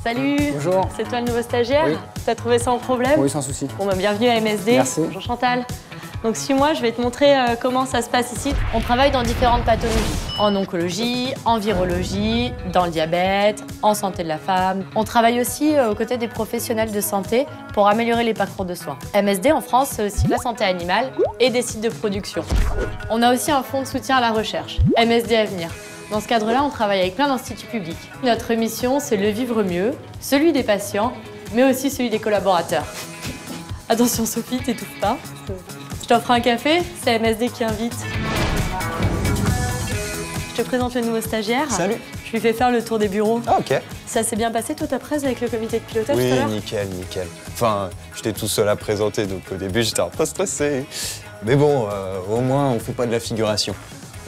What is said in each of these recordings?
Salut. Bonjour. C'est toi le nouveau stagiaire? Oui. T'as trouvé sans problème? Oui, sans souci. Bon, bah, bienvenue à MSD. Merci. Bonjour Chantal. Donc suis-moi, je vais te montrer comment ça se passe ici. On travaille dans différentes pathologies. En oncologie, en virologie, dans le diabète, en santé de la femme. On travaille aussi aux côtés des professionnels de santé pour améliorer les parcours de soins. MSD en France, c'est aussi la santé animale et des sites de production. On a aussi un fonds de soutien à la recherche, MSD Avenir. Dans ce cadre-là, on travaille avec plein d'instituts publics. Notre mission, c'est le vivre mieux, celui des patients, mais aussi celui des collaborateurs. Attention Sophie, t'étouffes pas. Je t'offre un café, c'est MSD qui invite. Je te présente le nouveau stagiaire. Salut. Je lui fais faire le tour des bureaux. Ah, ok. Ça s'est bien passé, toi, ta presse avec le comité de pilotage tout à Oui, l'heure? nickel, nickel. Enfin, j'étais tout seul à présenter, donc au début, j'étais un peu stressé. Mais bon, au moins, on fait pas de la figuration.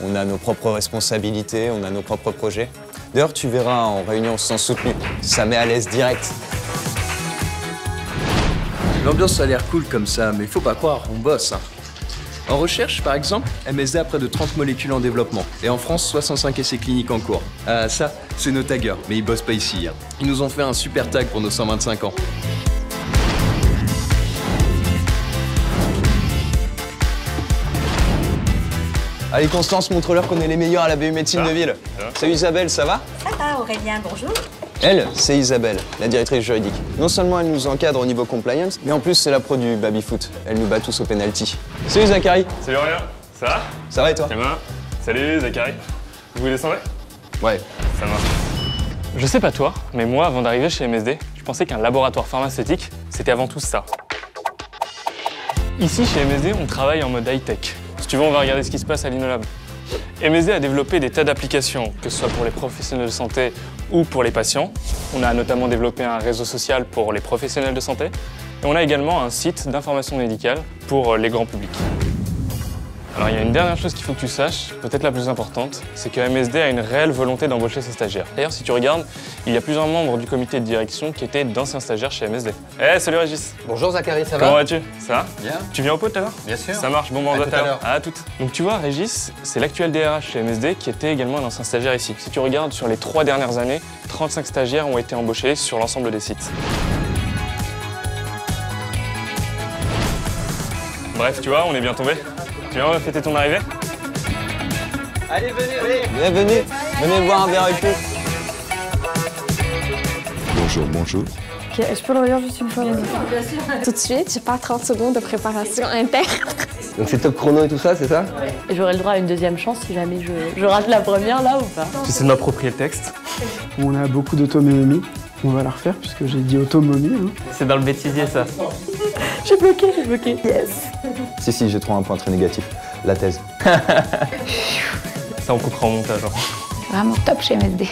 On a nos propres responsabilités, on a nos propres projets. D'ailleurs, tu verras, en réunion, on se sent soutenu. Ça met à l'aise direct. L'ambiance a l'air cool comme ça, mais faut pas croire, on bosse. Hein. En recherche, par exemple, MSD a près de 30 molécules en développement. Et en France, 65 essais cliniques en cours. Ah, ça, c'est nos taggers, mais ils bossent pas ici. Hein. Ils nous ont fait un super tag pour nos 125 ans. Allez, Constance, montre-leur qu'on est les meilleurs à la BU Médecine de Ville. Salut Isabelle, ça va? Ça va, Aurélien, bonjour. Elle, c'est Isabelle, la directrice juridique. Non seulement elle nous encadre au niveau compliance, mais en plus, c'est la pro du baby-foot. Elle nous bat tous au penalty. Salut Zachary. Salut Aurélien, ça va? Ça va et toi? Très bien. Salut Zachary. Vous voulez descendre? Ouais. Ça marche. Je sais pas toi, mais moi, avant d'arriver chez MSD, je pensais qu'un laboratoire pharmaceutique, c'était avant tout ça. Ici, chez MSD, on travaille en mode high-tech. Si tu veux, on va regarder ce qui se passe à l'InnoLab. MSD a développé des tas d'applications, que ce soit pour les professionnels de santé ou pour les patients. On a notamment développé un réseau social pour les professionnels de santé. Et on a également un site d'information médicale pour les grands publics. Alors il y a une dernière chose qu'il faut que tu saches, peut-être la plus importante, c'est que MSD a une réelle volonté d'embaucher ses stagiaires. D'ailleurs, si tu regardes, il y a plusieurs membres du comité de direction qui étaient d'anciens stagiaires chez MSD. Salut Régis. Bonjour Zachary, ça va? Comment vas-tu? Ça va? Bien. Tu viens au pot tout à l'heure? Bien sûr. Ça marche, bon on À va tout à l'heure. À toutes. Donc tu vois, Régis, c'est l'actuel DRH chez MSD qui était également un ancien stagiaire ici. Si tu regardes, sur les 3 dernières années, 35 stagiaires ont été embauchés sur l'ensemble des sites. Bref, tu vois, on est bien tombé. Tu viens, on va fêter ton arrivée? Allez, venez. Bienvenue. Venez boire un verre avec nous. Bonjour, bonjour. Ok, je peux le regarder juste une fois? Bien sûr. Tout de suite, j'ai pas 30 secondes de préparation interne. Donc c'est top chrono et tout ça, c'est ça? J'aurai le droit à une deuxième chance si jamais je rate la première là ou pas? J'essaie de m'approprier le texte. On a beaucoup d'automomie. On va la refaire puisque j'ai dit automomie. Hein. C'est dans le bêtisier, ça. J'ai bloqué, j'ai bloqué. Yes. Si, j'ai trouvé un point très négatif. La thèse. Ça, on coupera au montage. Hein. Vraiment top chez MSD.